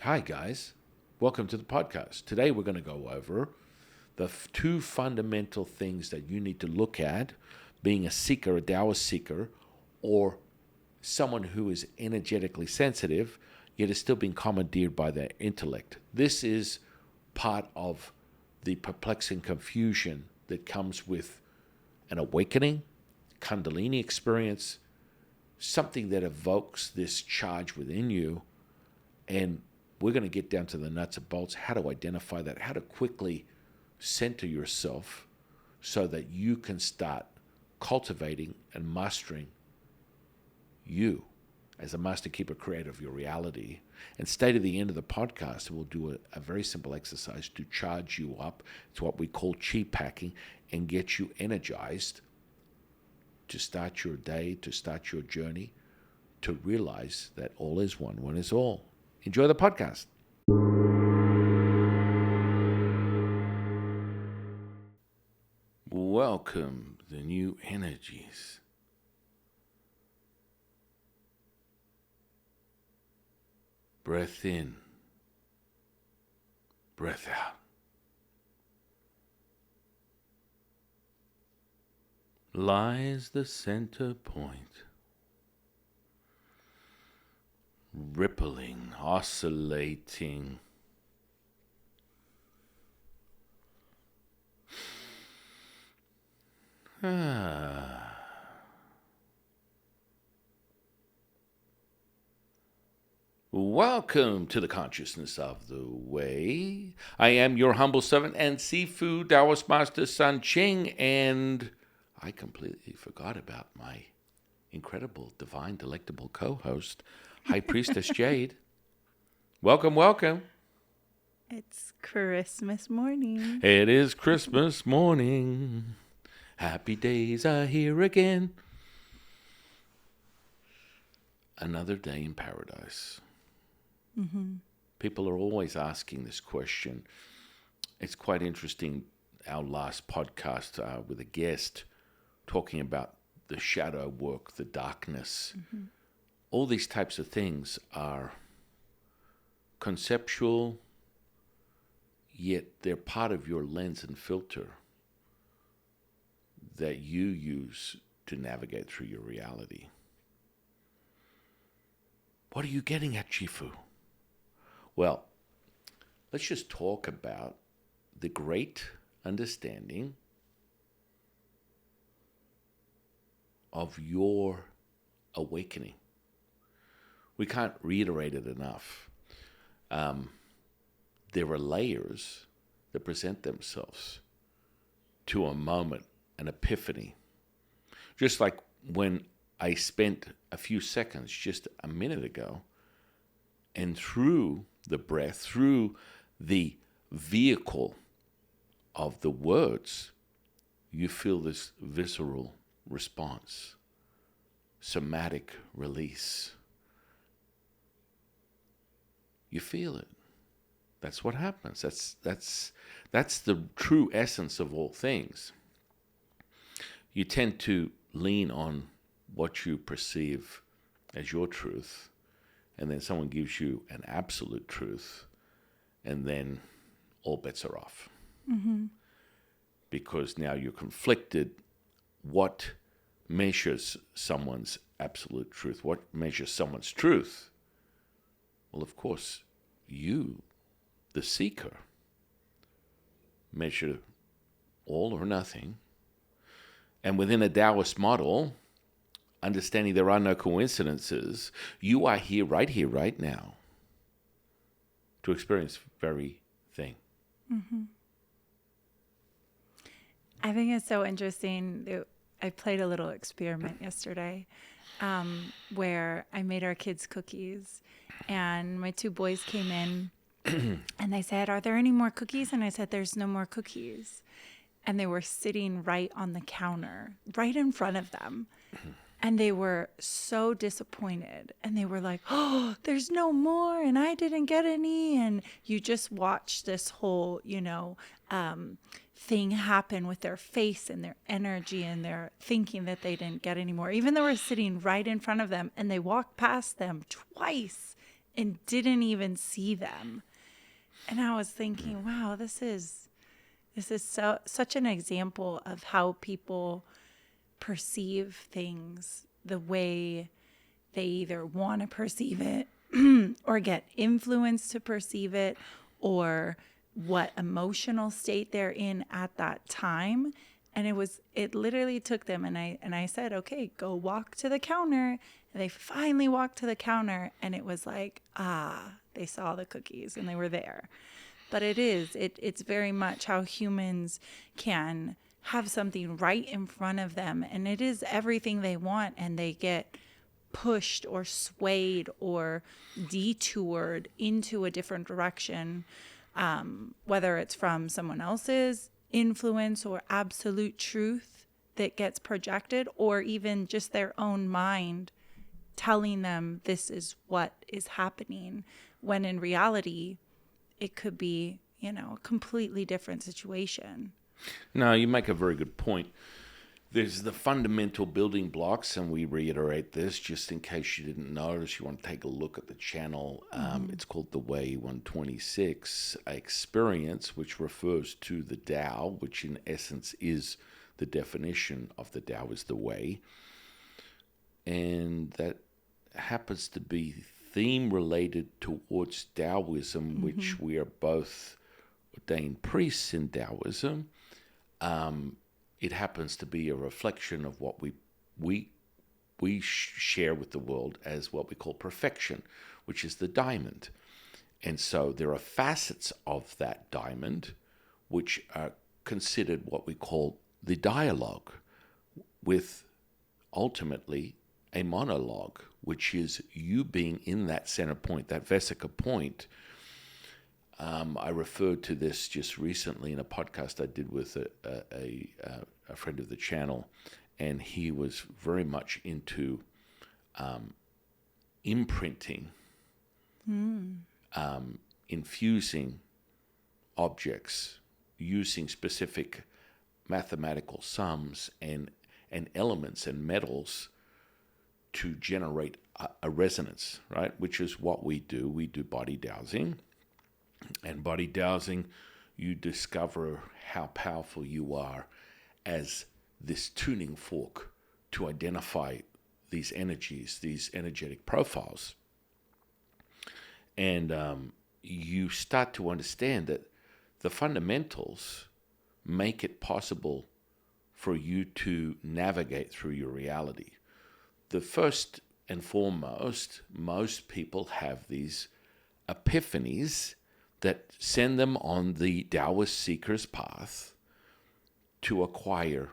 Hi, guys. Welcome to the podcast. Today we're going to go over the two fundamental things that you need to look at being a seeker, a Taoist seeker, or someone who is energetically sensitive, yet is still being commandeered by their intellect. This is part of the perplexing confusion that comes with an awakening, Kundalini experience, something that evokes this charge within you. And we're going to get down to the nuts and bolts, how to identify that, how to quickly center yourself so that you can start cultivating and mastering you as a master keeper creator of your reality. And stay to the end of the podcast, and we'll do a very simple exercise to charge you up. It's what we call chi packing, and get you energized to start your day, to start your journey, to realize that all is one, one is all. Enjoy the podcast. Welcome the new energies. Breath in, breath out. Lies the center point, rippling, oscillating. Welcome to the Consciousness of the Way. I am your humble servant and Sifu Taoist Master San Qing, and I completely forgot about my incredible, divine, delectable co-host, High Priestess Jade. Welcome, welcome. It's Christmas morning. It is Christmas morning. Happy days are here again. Another day in paradise. Mm-hmm. People are always asking this question. It's quite interesting. Our last podcast with a guest talking about the shadow work, the darkness. Mm-hmm. All these types of things are conceptual, yet they're part of your lens and filter that you use to navigate through your reality. What are you getting at, Shifu? Well, let's just talk about the great understanding of your awakening. We can't reiterate it enough. There are layers that present themselves to a moment, an epiphany. Just like when I spent a few seconds just a minute ago, and through the breath, through the vehicle of the words, you feel this visceral response, somatic release. You feel it. That's what happens. That's the true essence of all things. You tend to lean on what you perceive as your truth, and then someone gives you an absolute truth, and then all bets are off. Mm-hmm. Because now you're conflicted. What measures someone's absolute truth? What measures someone's truth? Well, of course, you, the seeker, measure all or nothing. And within a Taoist model, understanding there are no coincidences, you are here, right now, to experience very thing. Mm-hmm. I think it's so interesting. I played a little experiment yesterday where I made our kids cookies, and my two boys came in and they said, "Are there any more cookies?" And I said, "There's no more cookies." And they were sitting right on the counter, right in front of them. And they were so disappointed. And they were like, "Oh, there's no more. And I didn't get any." And you just watch this whole, thing happen with their face and their energy and their thinking that they didn't get any more. Even though we're sitting right in front of them, and they walked past them twice and didn't even see them. And I was thinking, wow, this is such an example of how people perceive things the way they either want to perceive it or get influenced to perceive it, or what emotional state they're in at that time. And it literally took them, and I said, okay, go walk to the counter. And they finally walked to the counter, and it was like, they saw the cookies and they were there. But it's very much how humans can have something right in front of them, and it is everything they want, and they get pushed or swayed or detoured into a different direction, whether it's from someone else's influence or absolute truth that gets projected, or even just their own mind telling them this is what is happening, when in reality it could be, a completely different situation. No, you make a very good point. There's the fundamental building blocks, and we reiterate this just in case you didn't notice. You want to take a look at the channel. It's called the Way 126 Experience, which refers to the Tao, which in essence is the definition of the Tao is the way. And that happens to be theme related towards Taoism, which we are both ordained priests in Taoism. It happens to be a reflection of what we share with the world as what we call perfection, which is the diamond. And so there are facets of that diamond which are considered what we call the dialogue, with ultimately a monologue, which is you being in that center point, that Vesica point. I referred to this just recently in a podcast I did with a friend of the channel, and he was very much into imprinting, infusing objects using specific mathematical sums and elements and metals to generate a resonance, right? Which is what we do. We do body dowsing. And body dowsing, you discover how powerful you are as this tuning fork to identify these energies, these energetic profiles. And you start to understand that the fundamentals make it possible for you to navigate through your reality. The first and foremost, most people have these epiphanies that send them on the Taoist seeker's path to acquire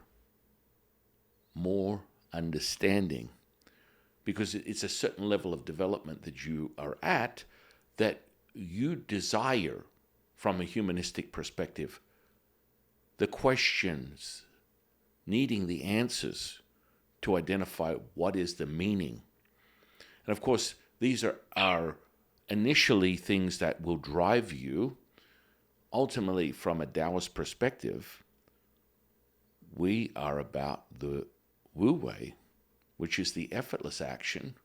more understanding, because it's a certain level of development that you are at that you desire from a humanistic perspective. The questions, needing the answers to identify what is the meaning. And of course, these are initially things that will drive you. Ultimately, from a Taoist perspective, we are about the Wu Wei, which is the effortless action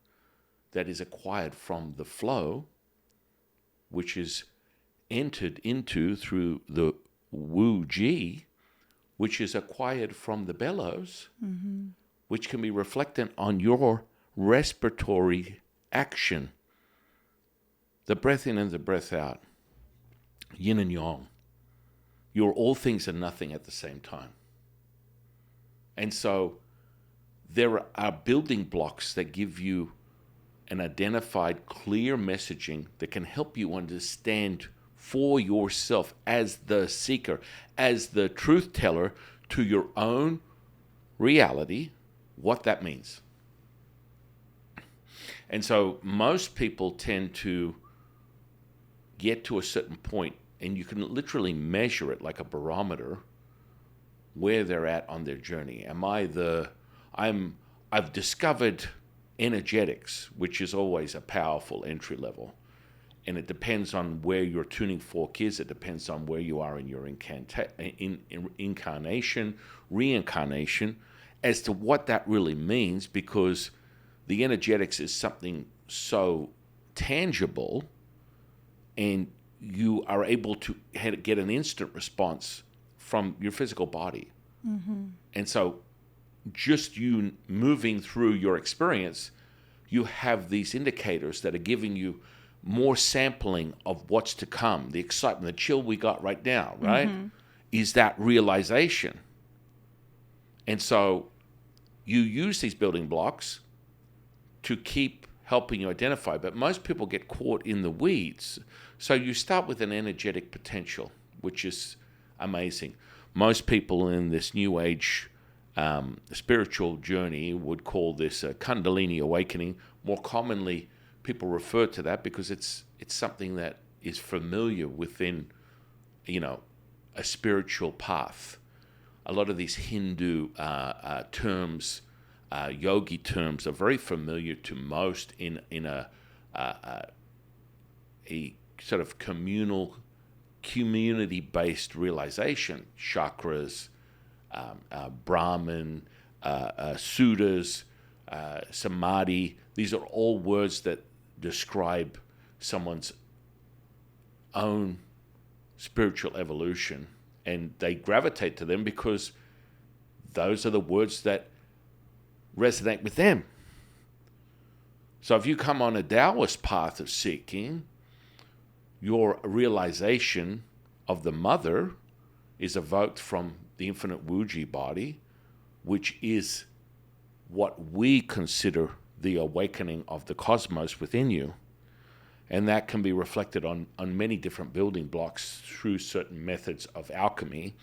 that is acquired from the flow, which is entered into through the Wu Ji, which is acquired from the bellows, which can be reflected on your respiratory action. The breath in and the breath out, yin and yang. You're all things and nothing at the same time. And so there are building blocks that give you an identified, clear messaging that can help you understand for yourself as the seeker, as the truth teller to your own reality, what that means. And so most people tend to get to a certain point, and you can literally measure it like a barometer, where they're at on their journey. I've discovered energetics, which is always a powerful entry level. And it depends on where your tuning fork is. It depends on where you are in your incarnation, reincarnation, as to what that really means, because the energetics is something so tangible, and you are able to get an instant response from your physical body. And so just you moving through your experience, you have these indicators that are giving you more sampling of what's to come. The excitement, the chill we got right now, right, is that realization. And so you use these building blocks to keep helping you identify, but most people get caught in the weeds. So you start with an energetic potential, which is amazing. Most people in this new age spiritual journey would call this a Kundalini awakening. More commonly, people refer to that because it's something that is familiar within, a spiritual path. A lot of these Hindu terms, yogi terms, are very familiar to most in a sort of community-based realization. Chakras, Brahman, Sudras, Samadhi. These are all words that describe someone's own spiritual evolution, and they gravitate to them because those are the words that resonate with them. So if you come on a Taoist path of seeking, your realization of the mother is evoked from the infinite Wuji body, which is what we consider the awakening of the cosmos within you. And that can be reflected on many different building blocks through certain methods of alchemy,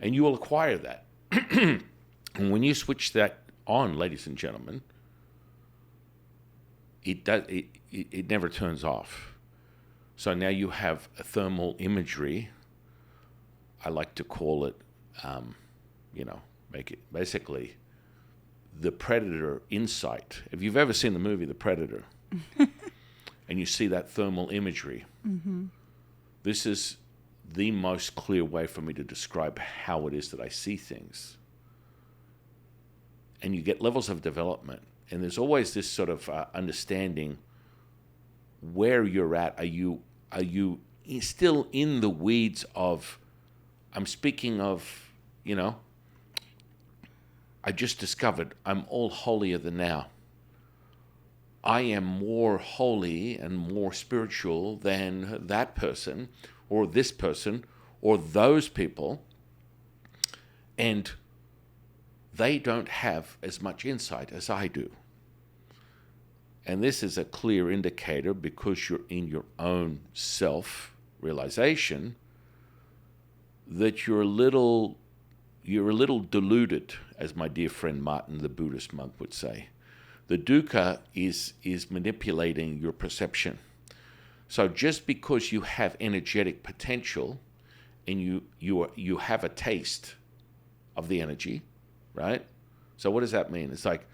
and you will acquire that. And when you switch that on, ladies and gentlemen, it never turns off. So now you have a thermal imagery. I like to call it, make it basically the Predator insight. If you've ever seen the movie The Predator, and you see that thermal imagery, this is the most clear way for me to describe how it is that I see things. And you get levels of development, and there's always this sort of understanding where you're at. Are you still in the weeds of, I'm speaking of, I just discovered I'm all holier than now. I am more holy and more spiritual than that person or this person or those people, and they don't have as much insight as I do. And this is a clear indicator, because you're in your own self-realization, that you're a little deluded, as my dear friend Martin, the Buddhist monk, would say. The dukkha is manipulating your perception. So just because you have energetic potential and you have a taste of the energy, right? So what does that mean? It's like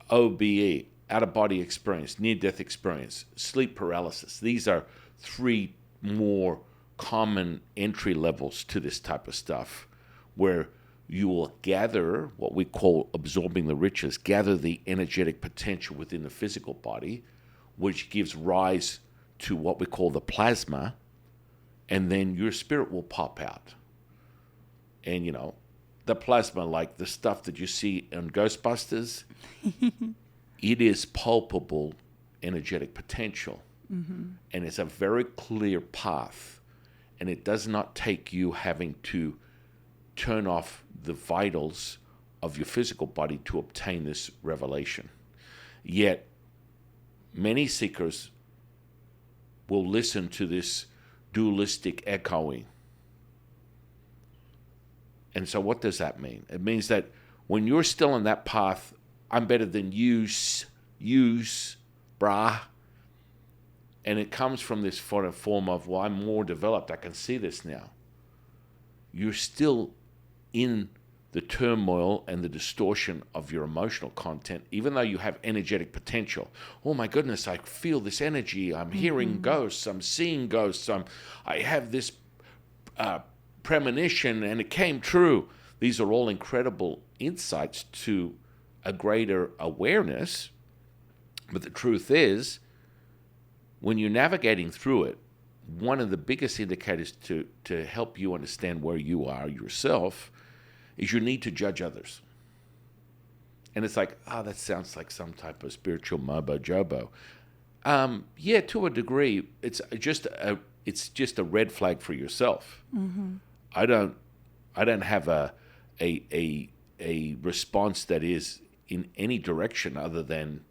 OBE, out-of-body experience, near-death experience, sleep paralysis. These are three more common entry levels to this type of stuff, where you will gather what we call absorbing the riches, gather the energetic potential within the physical body, which gives rise to what we call the plasma, and then your spirit will pop out. And, the plasma, like the stuff that you see in Ghostbusters, it is palpable energetic potential. And it's a very clear path, and it does not take you having to turn off the vitals of your physical body to obtain this revelation. Yet, many seekers will listen to this dualistic echoing. And so what does that mean? It means that when you're still on that path, I'm better than you, brah, and it comes from this form of, well, I'm more developed, I can see this now. You're still in the turmoil and the distortion of your emotional content, even though you have energetic potential. Oh my goodness, I feel this energy. I'm hearing ghosts. I'm seeing ghosts. I have this premonition, and it came true. These are all incredible insights to a greater awareness. But the truth is, when you're navigating through it, one of the biggest indicators to help you understand where you are yourself is your need to judge others. And it's like, that sounds like some type of spiritual mobo-jobo. Yeah, to a degree, it's just a red flag for yourself. Mm-hmm. I don't have a response that is in any direction other than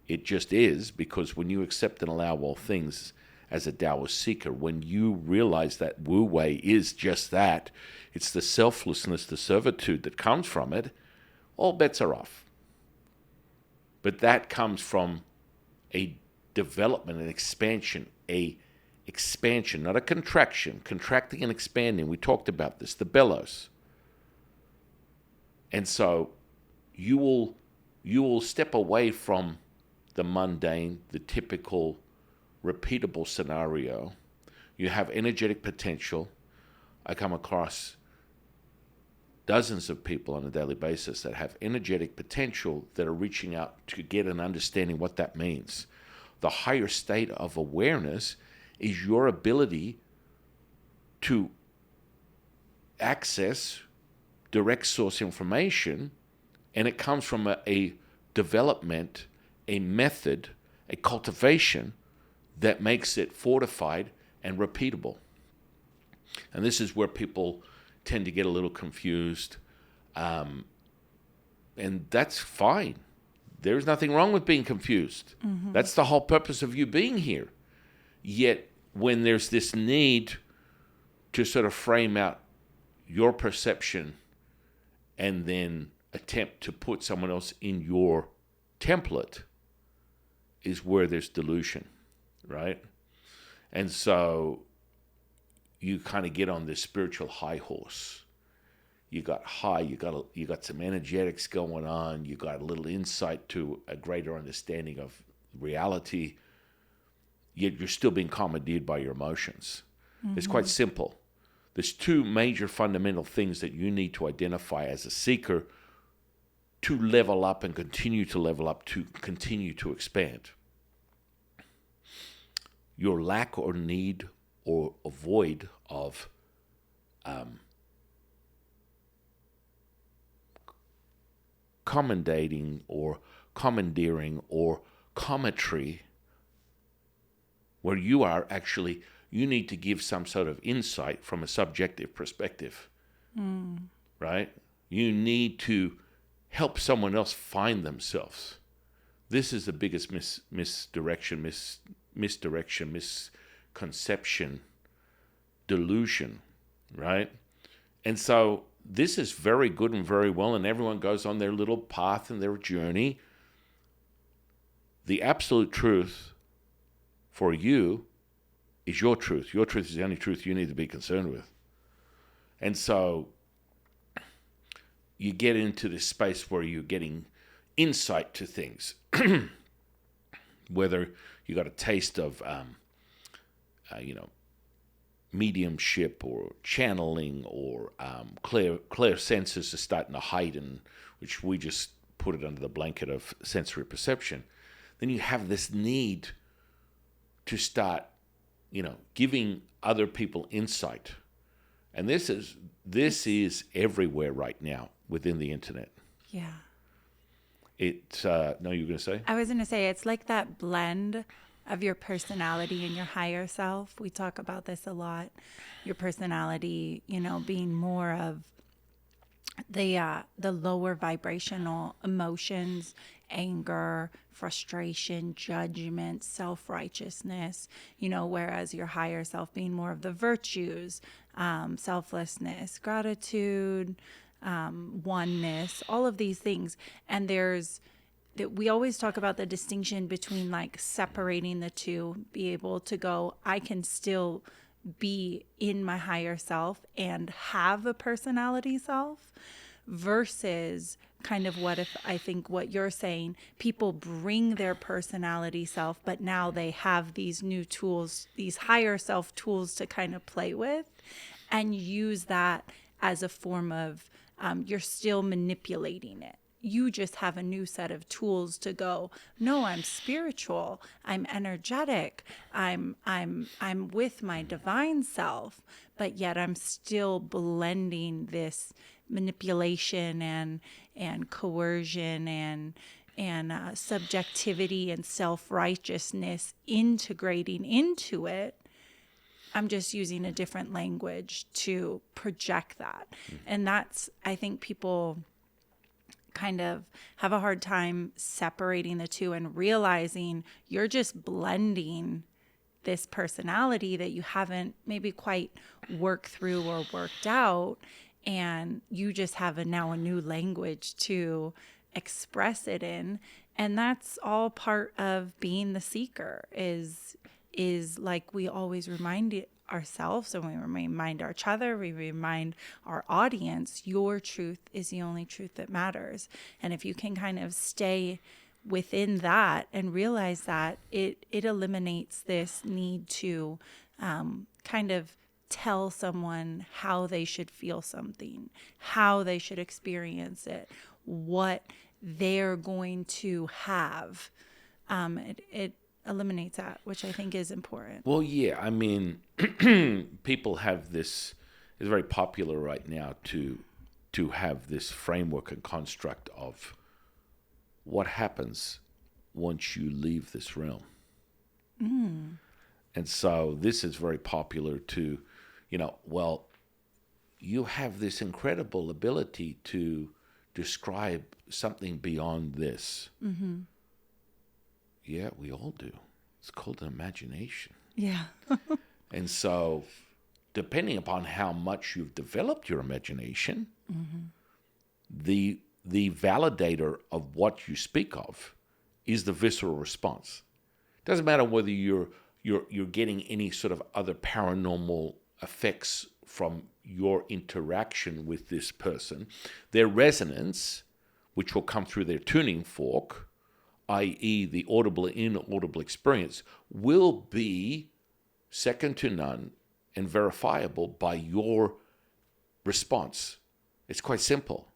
it just is, because when you accept and allow all things as a Taoist seeker, when you realize that Wu Wei is just that, it's the selflessness, the servitude that comes from it, all bets are off. But that comes from a development, an expansion, not a contraction, contracting and expanding. We talked about this, the bellows. And so you will step away from the mundane, the typical, repeatable scenario. You have energetic potential. I come across dozens of people on a daily basis that have energetic potential that are reaching out to get an understanding what that means. The higher state of awareness is your ability to access direct source information, and it comes from a development, a method, a cultivation that makes it fortified and repeatable. And this is where people tend to get a little confused, and that's fine. There's nothing wrong with being confused. Mm-hmm. That's the whole purpose of you being here. Yet when there's this need to sort of frame out your perception and then attempt to put someone else in your template, is where there's delusion, right? And so you kind of get on this spiritual high horse. You got high, you got some energetics going on, you got a little insight to a greater understanding of reality, yet you're still being commandeered by your emotions. Mm-hmm. It's quite simple. There's two major fundamental things that you need to identify as a seeker to level up and continue to level up, to continue to expand. Your lack or need or avoid of commendating or commandeering or commentary, where you are actually, you need to give some sort of insight from a subjective perspective, right? You need to help someone else find themselves. This is the biggest misconception, delusion, right? And so this is very good and very well, and everyone goes on their little path and their journey. The absolute truth for you is your truth. Your truth is the only truth you need to be concerned with. And so you get into this space where you're getting insight to things, whether you got a taste of, mediumship or channeling or clear senses are starting to heighten, which we just put it under the blanket of sensory perception. Then you have this need to start, giving other people insight. And this is everywhere right now within the internet. Yeah. No, you were going to say? I was going to say, it's like that blend of your personality and your higher self. We talk about this a lot. Your personality, being more of the lower vibrational emotions, anger, frustration, judgment, self-righteousness, whereas your higher self being more of the virtues, selflessness, gratitude, oneness, all of these things. And we always talk about the distinction between like separating the two, be able to go, I can still be in my higher self and have a personality self, versus kind of I think what you're saying, people bring their personality self, but now they have these new tools, these higher self tools to kind of play with and use that as a form of, you're still manipulating it. you just have a new set of tools to go, no, I'm spiritual, I'm energetic, I'm with my divine self, but yet I'm still blending this manipulation and coercion and subjectivity and self-righteousness integrating into it. I'm just using a different language to project that. And that's, I think people kind of have a hard time separating the two and realizing you're just blending this personality that you haven't maybe quite worked through or worked out, and you just have now a new language to express it in. And that's all part of being the seeker, is like we always remind ourselves, and we remind each other, we remind our audience, your truth is the only truth that matters. And if you can kind of stay within that and realize that, it eliminates this need to kind of tell someone how they should feel something, how they should experience it, what they're going to have. It eliminates that, which I think is important. Well, yeah, I mean, people have this, it's very popular right now to have this framework and construct of what happens once you leave this realm. And so this is very popular to, well, you have this incredible ability to describe something beyond this. Yeah, we all do. It's called an imagination. Yeah. And so, depending upon how much you've developed your imagination, the validator of what you speak of is the visceral response. It doesn't matter whether you're getting any sort of other paranormal effects from your interaction with this person. Their resonance, which will come through their tuning fork, i.e. the audible and inaudible experience, will be second to none and verifiable by your response. It's quite simple.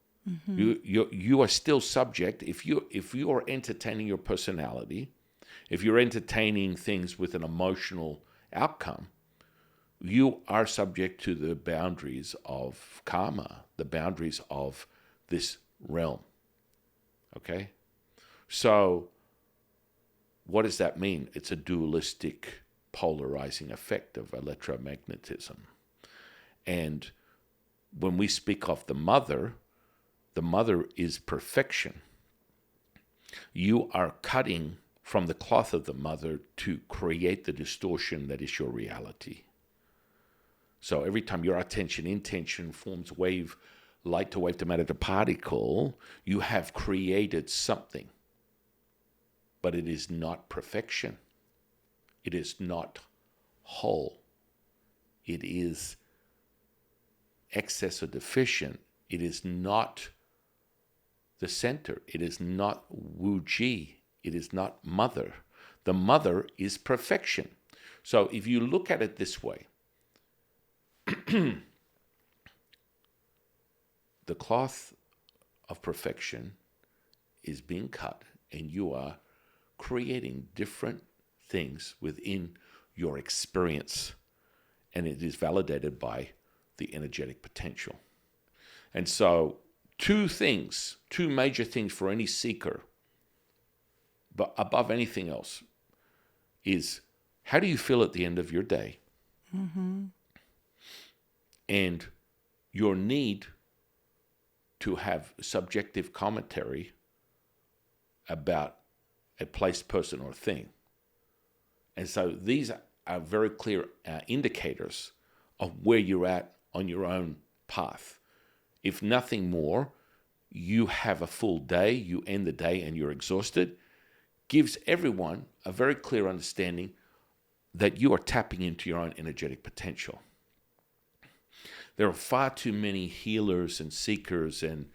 You are still subject. If you are entertaining your personality, if you're entertaining things with an emotional outcome, you are subject to the boundaries of karma, the boundaries of this realm. Okay? So, what does that mean? It's a dualistic, polarizing effect of electromagnetism. And when we speak of the mother is perfection. You are cutting from the cloth of the mother to create the distortion that is your reality. So every time your attention intention forms wave, light to wave to matter to particle, you have created something. But it is not perfection. It is not whole. It is excess or deficient. It is not the center. It is not Wu Ji. It is not mother. The mother is perfection. So if you look at it this way, the cloth of perfection is being cut, and you are creating different things within your experience, and it is validated by the energetic potential. And so two major things for any seeker, but above anything else, is how do you feel at the end of your day? And your need to have subjective commentary about a place, person, or thing. And so these are very clear indicators of where you're at on your own path. If nothing more, you have a full day, you end the day and you're exhausted, gives everyone a very clear understanding that you are tapping into your own energetic potential. There are far too many healers and seekers, and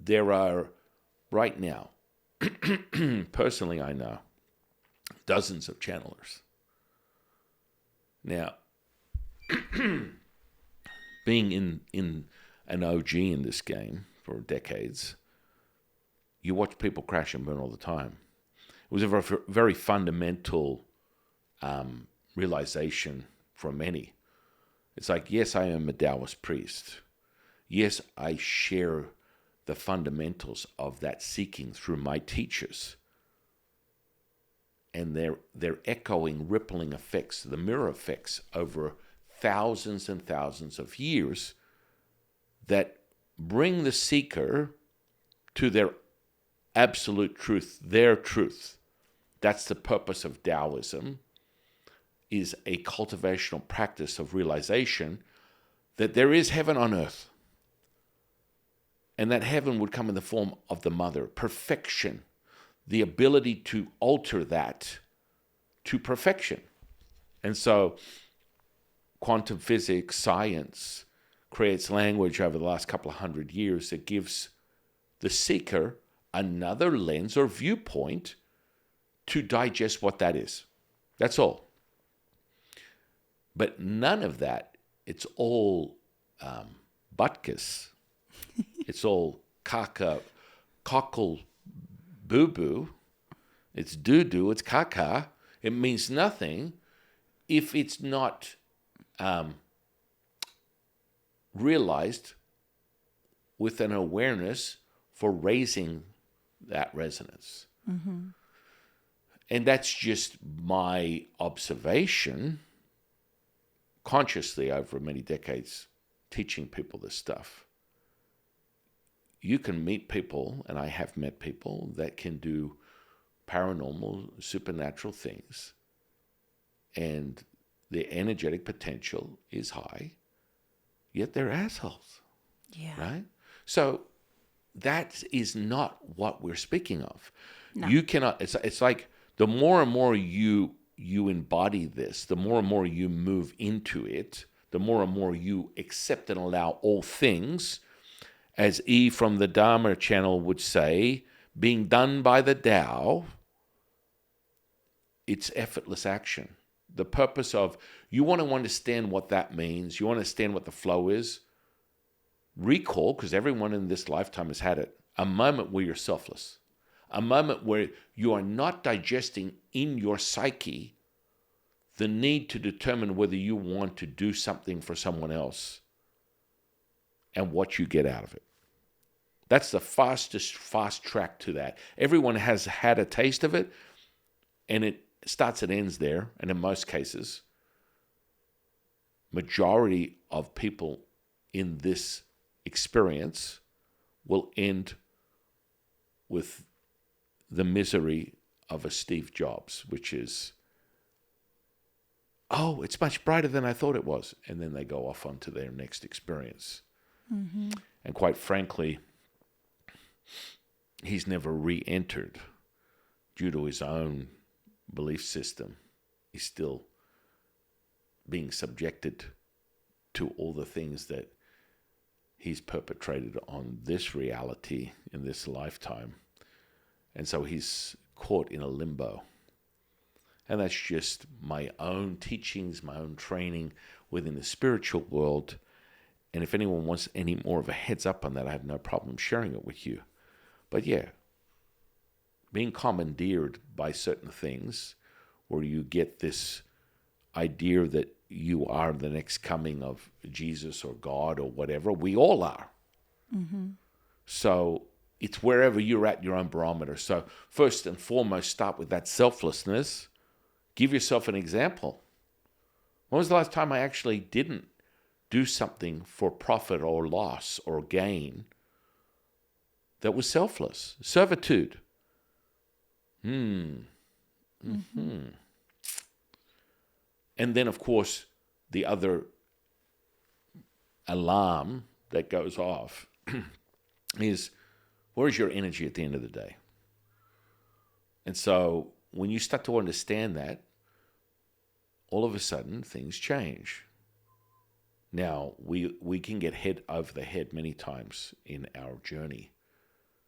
there are right now, personally I know, dozens of channelers. Now, being in an OG in this game for decades, you watch people crash and burn all the time. It was a very, very fundamental realization for many. It's like, yes, I am a Taoist priest. Yes, I share the fundamentals of that seeking through my teachers. And they're echoing, rippling effects, the mirror effects over thousands and thousands of years that bring the seeker to their absolute truth, their truth. That's the purpose of Taoism, is a cultivational practice of realization that there is heaven on earth. And that heaven would come in the form of the mother, perfection, the ability to alter that to perfection. And so quantum physics, science, creates language over the last couple of hundred years that gives the seeker another lens or viewpoint to digest what that is. That's all. But none of that, it's all butkus. It's all cockle boo-boo. It's doo-doo, it's caca. It means nothing if it's not realized with an awareness for raising that resonance. Mm-hmm. And that's just my observation consciously over many decades teaching people this stuff. You can meet people, and I have met people that can do paranormal, supernatural things, and their energetic potential is high, yet they're assholes. Yeah. Right? So that is not what we're speaking of. No. You cannot, it's like the more and more you embody this, the more and more you move into it, the more and more you accept and allow all things, as E from the Dharma channel would say, being done by the Tao, it's effortless action. The purpose of, you want to understand what that means, you want to understand what the flow is, recall, because everyone in this lifetime has had it, a moment where you're selfless. A moment where you are not digesting in your psyche the need to determine whether you want to do something for someone else and what you get out of it. That's the fast track to that. Everyone has had a taste of it, and it starts and ends there. And in most cases, majority of people in this experience will end with the misery of a Steve Jobs, which is, oh, it's much brighter than I thought it was. And then they go off onto their next experience. Mm-hmm. And quite frankly, he's never re-entered due to his own belief system. He's still being subjected to all the things that he's perpetrated on this reality in this lifetime. And so he's caught in a limbo. And that's just my own teachings, my own training within the spiritual world. And if anyone wants any more of a heads up on that, I have no problem sharing it with you. But yeah, being commandeered by certain things where you get this idea that you are the next coming of Jesus or God or whatever, we all are. Mm-hmm. So it's wherever you're at your own barometer. So first and foremost, start with that selflessness. Give yourself an example. When was the last time I actually didn't do something for profit or loss or gain that was selfless? Servitude. Mm-hmm. And then, of course, the other alarm that goes off is, where's your energy at the end of the day? And so when you start to understand that, all of a sudden things change. Now, we can get head over the head many times in our journey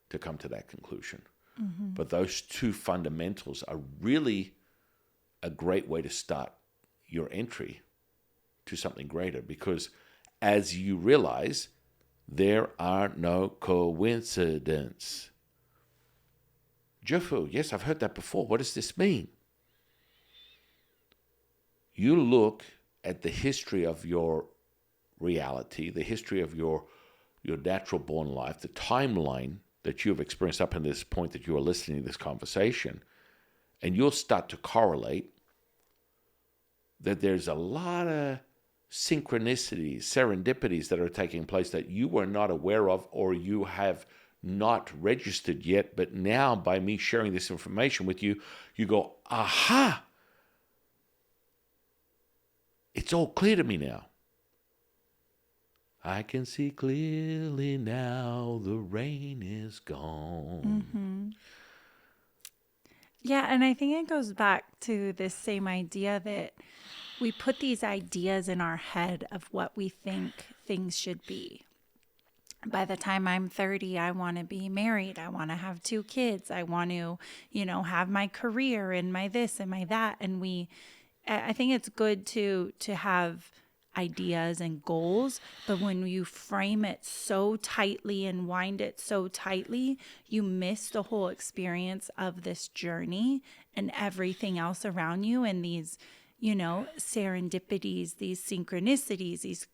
to come to that conclusion. Mm-hmm. But those two fundamentals are really a great way to start your entry to something greater, because as you realize there are no coincidences. Jufu, yes, I've heard that before. What does this mean? You look at the history of your reality, the history of your natural born life, the timeline that you have experienced up until this point that you are listening to this conversation, and you'll start to correlate that there's a lot of synchronicities, serendipities that are taking place that you were not aware of or you have not registered yet. But now, by me sharing this information with you, you go, aha! It's all clear to me now. I can see clearly now, the rain is gone. Mm-hmm. Yeah, and I think it goes back to this same idea that we put these ideas in our head of what we think things should be. By the time I'm 30, I want to be married. I want to have 2 kids. I want to, have my career and my this and my that. And I think it's good to have ideas and goals, but when you frame it so tightly and wind it so tightly, you miss the whole experience of this journey and everything else around you, and these, serendipities, these synchronicities, these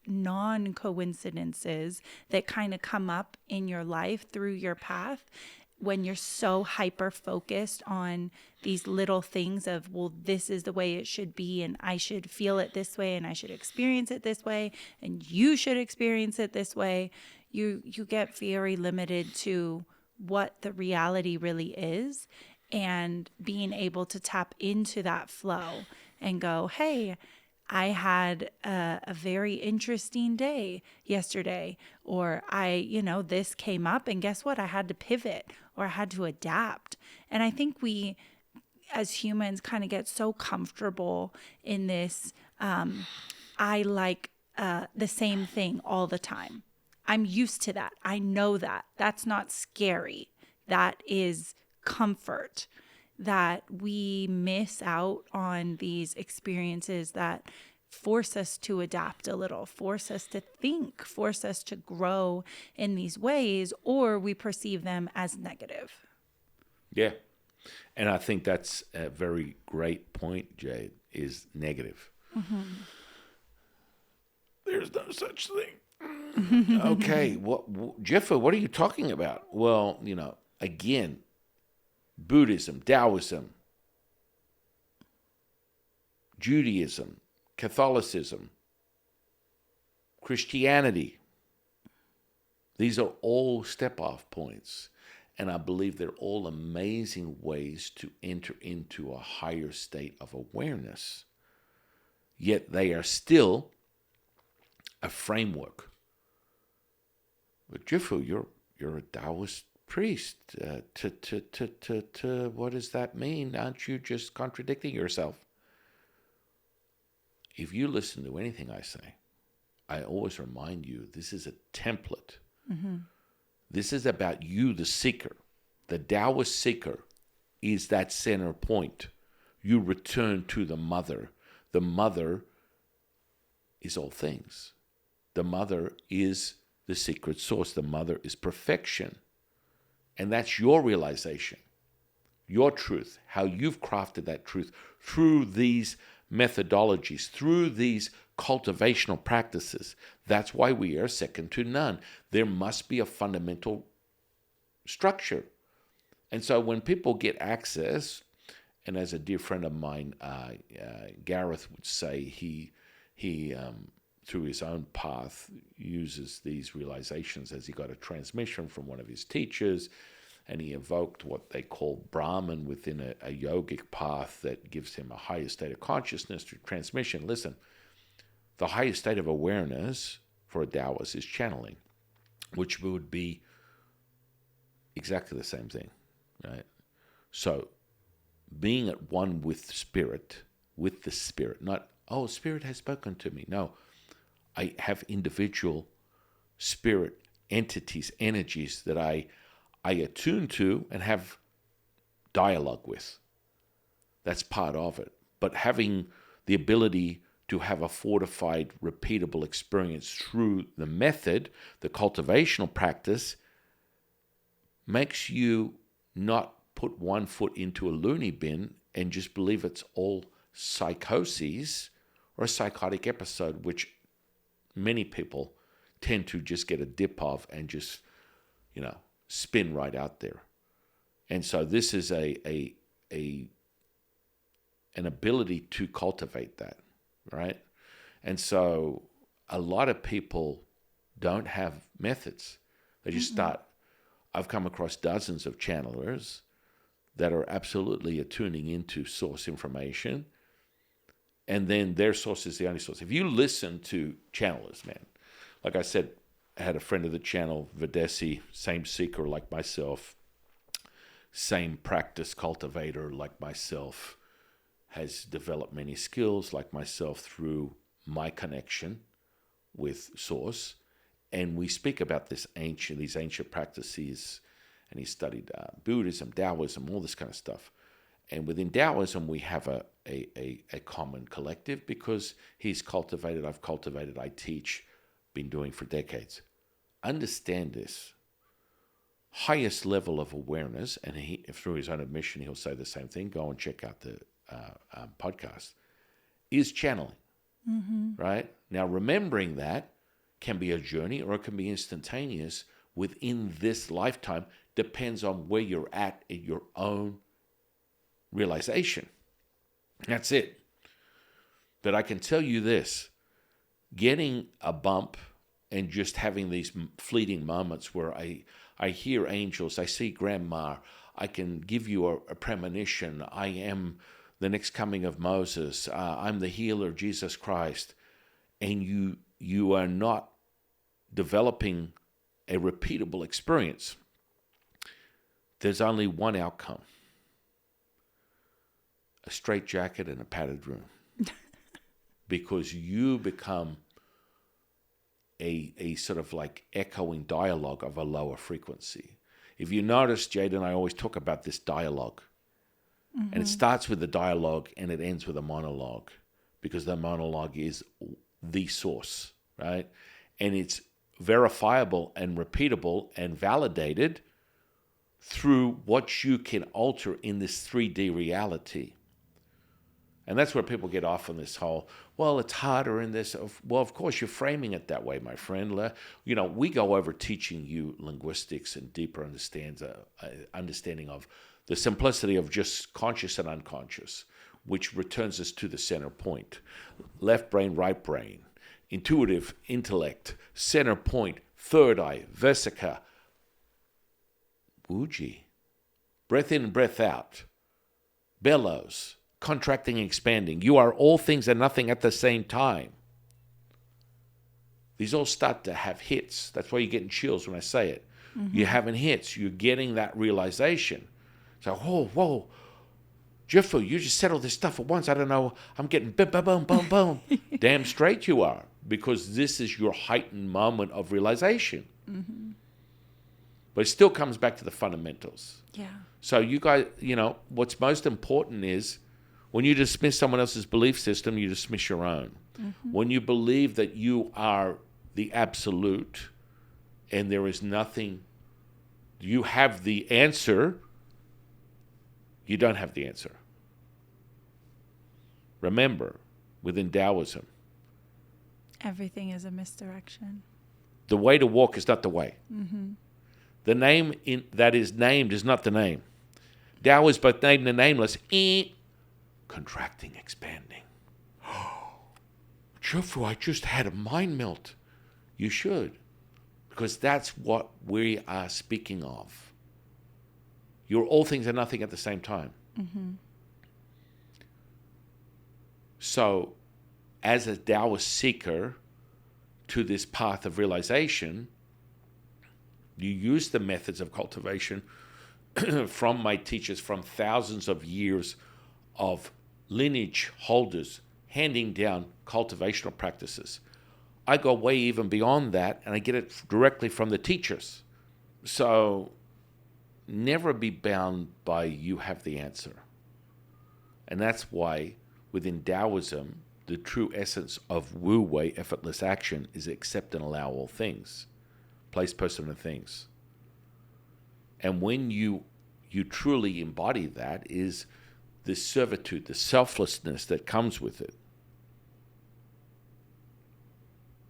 non-coincidences that kind of come up in your life through your path when you're so hyper focused on these little things of, well, this is the way it should be, and I should feel it this way, and I should experience it this way, and you should experience it this way. You get very limited to what the reality really is, and being able to tap into that flow and go, hey, I had a very interesting day yesterday, or this came up and guess what? I had to pivot or I had to adapt. And I think we as humans kind of get so comfortable in this. I like the same thing all the time. I'm used to that. I know that. That's not scary. That is comfort. That we miss out on these experiences that force us to adapt a little, force us to think, force us to grow in these ways, or we perceive them as negative. Yeah. And I think that's a very great point, Jade, is negative. Mm-hmm. There's no such thing. Okay. Jeffa, what are you talking about? Well, again, Buddhism, Taoism, Judaism, Catholicism, Christianity. These are all step-off points. And I believe they're all amazing ways to enter into a higher state of awareness. Yet they are still a framework. But Jifu, you're a Taoist priest. What does that mean? Aren't you just contradicting yourself? If you listen to anything I say, I always remind you this is a template. Mm-hmm. This is about you, the seeker. The Taoist seeker is that center point. You return to the mother. The mother is all things. The mother is the secret source. The mother is perfection. And that's your realization, your truth, how you've crafted that truth through these methodologies, through these cultivational practices. That's why we are second to none. There must be a fundamental structure. And so when people get access, and as a dear friend of mine, Gareth would say, he through his own path uses these realizations as he got a transmission from one of his teachers, and he evoked what they call Brahman within a yogic path that gives him a higher state of consciousness through transmission. Listen, the highest state of awareness for a Taoist is channeling, which would be exactly the same thing, right? So being at one with the spirit, not, oh, spirit has spoken to me. No, I have individual spirit entities, energies that I attune to and have dialogue with. That's part of it. But having the ability to have a fortified, repeatable experience through the method, the cultivational practice, makes you not put one foot into a loony bin and just believe it's all psychoses or a psychotic episode, which many people tend to just get a dip of and just, spin right out there. And so this is an ability to cultivate that, right? And so a lot of people don't have methods. They just start. I've come across dozens of channelers that are absolutely attuning into source information, and then their source is the only source. If you listen to channelers, man, like I said, I had a friend of the channel, Videsi, same seeker like myself, same practice cultivator like myself, has developed many skills like myself through my connection with source. And we speak about these ancient practices, and he studied Buddhism, Taoism, all this kind of stuff. And within Taoism, we have a common collective because he's cultivated, I've cultivated, I teach, been doing for decades. Understand this. Highest level of awareness, and he, through his own admission, he'll say the same thing. Go and check out the podcast, is channeling, right? Now, remembering that can be a journey or it can be instantaneous within this lifetime, depends on where you're at in your own realization. That's it. But I can tell you this, getting a bump and just having these fleeting moments where I hear angels, I see grandma, I can give you a premonition, I am the next coming of Moses, I'm the healer, Jesus Christ, and you are not developing a repeatable experience, there's only one outcome: a straitjacket and a padded room. Because you become a sort of like echoing dialogue of a lower frequency. If you notice, Jade and I always talk about this dialogue. And it starts with the dialogue and it ends with a monologue, because the monologue is the source, right? And it's verifiable and repeatable and validated through what you can alter in this 3D reality. And that's where people get off on this whole, well, it's harder in this. Well, of course, you're framing it that way, my friend. We go over teaching you linguistics and deeper understanding of the simplicity of just conscious and unconscious, which returns us to the center point. Left brain, right brain, intuitive, intellect, center point, third eye, vesica, wuji, breath in, breath out, bellows, contracting, expanding. You are all things and nothing at the same time. These all start to have hits. That's why you're getting chills when I say it. You're having hits. You're getting that realization. So, whoa, Jiffu, you just said all this stuff at once. I don't know. I'm getting boom, boom, boom, boom. Damn straight you are, because this is your heightened moment of realization. But it still comes back to the fundamentals. Yeah. So you guys, what's most important is when you dismiss someone else's belief system, you dismiss your own. When you believe that you are the absolute and there is nothing, you have the answer, you don't have the answer. Remember, within Taoism, everything is a misdirection. The way to walk is not the way. The name that is named is not the name. Tao is both named and nameless. Contracting, expanding. Jufu, I just had a mind melt. You should, because that's what we are speaking of. You're all things and nothing at the same time. So, as a Taoist seeker to this path of realization, you use the methods of cultivation from my teachers, from thousands of years of lineage holders handing down cultivational practices. I go way even beyond that, and I get it directly from the teachers. So never be bound by you have the answer. And that's why within Taoism, the true essence of Wu Wei, effortless action, is accept and allow all things, place, person, and things. And when you truly embody that, is the servitude, the selflessness that comes with it.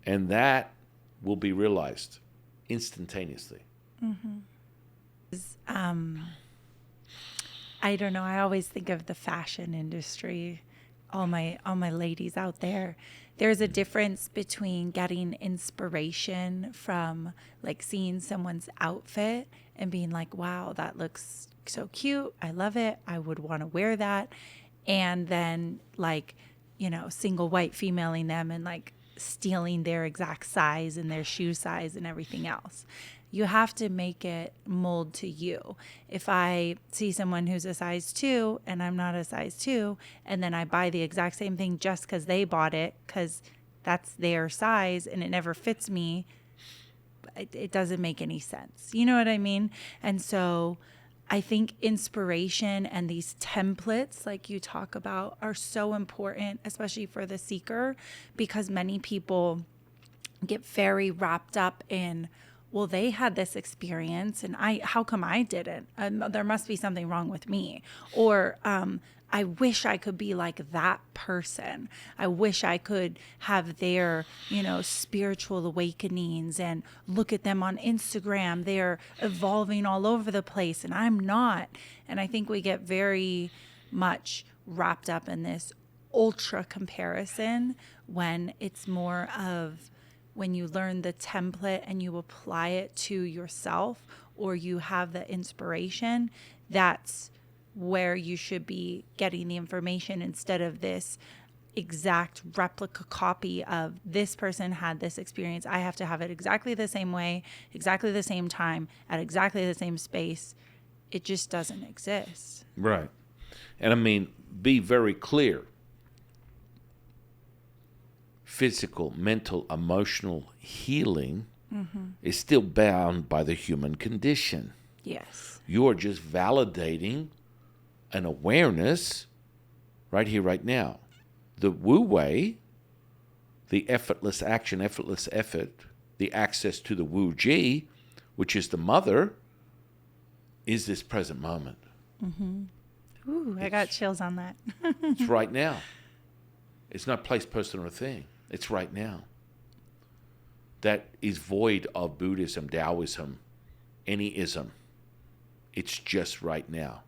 And that will be realized instantaneously. I don't know. I always think of the fashion industry. All my ladies out there. There's a difference between getting inspiration from like seeing someone's outfit and being like, wow, that looks so cute. I love it. I would want to wear that. And then like, single white femaling them and like stealing their exact size and their shoe size and everything else. You have to make it mold to you. If I see someone who's a size 2 and I'm not a size 2, and then I buy the exact same thing just because they bought it, because that's their size and it never fits me, it doesn't make any sense. You know what I mean? And so I think inspiration and these templates like you talk about are so important, especially for the seeker, because many people get very wrapped up in, well, they had this experience and how come I didn't? There must be something wrong with me. Or I wish I could be like that person. I wish I could have their, spiritual awakenings and look at them on Instagram. They're evolving all over the place and I'm not. And I think we get very much wrapped up in this ultra comparison when it's more of, when you learn the template and you apply it to yourself, or you have the inspiration, that's where you should be getting the information, instead of this exact replica copy of this person had this experience. I have to have it exactly the same way, exactly the same time, at exactly the same space. It just doesn't exist. Right. And I mean, be very clear. Physical, mental, emotional healing is still bound by the human condition. Yes. You're just validating an awareness right here, right now. The Wu Wei, the effortless action, effortless effort, the access to the Wu Ji, which is the mother, is this present moment. Ooh, I got chills on that. It's right now. It's not place, person, or thing. It's right now. That is void of Buddhism, Taoism, any ism. It's just right now.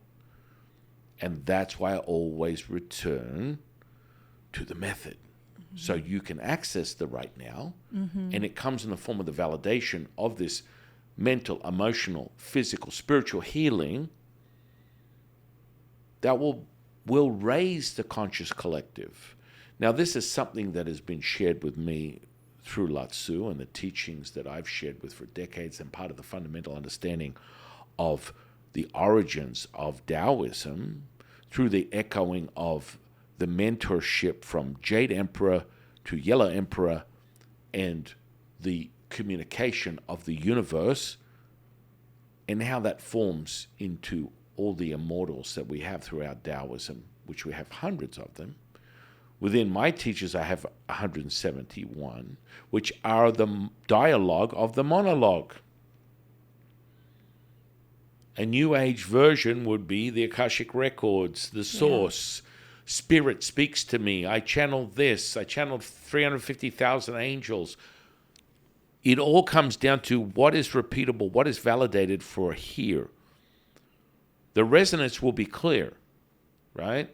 And that's why I always return to the method. So you can access the right now. And it comes in the form of the validation of this mental, emotional, physical, spiritual healing that will raise the conscious collective. Now, this is something that has been shared with me through Lao Tzu and the teachings that I've shared with for decades, and part of the fundamental understanding of the origins of Taoism through the echoing of the mentorship from Jade Emperor to Yellow Emperor and the communication of the universe, and how that forms into all the immortals that we have throughout Taoism, which we have hundreds of them. Within my teachers, I have 171, which are the dialogue of the monologue. A New Age version would be the Akashik Records, the source. Yeah. Spirit speaks to me. I channeled this. I channeled 350,000 angels. It all comes down to what is repeatable, what is validated for here. The resonance will be clear, right?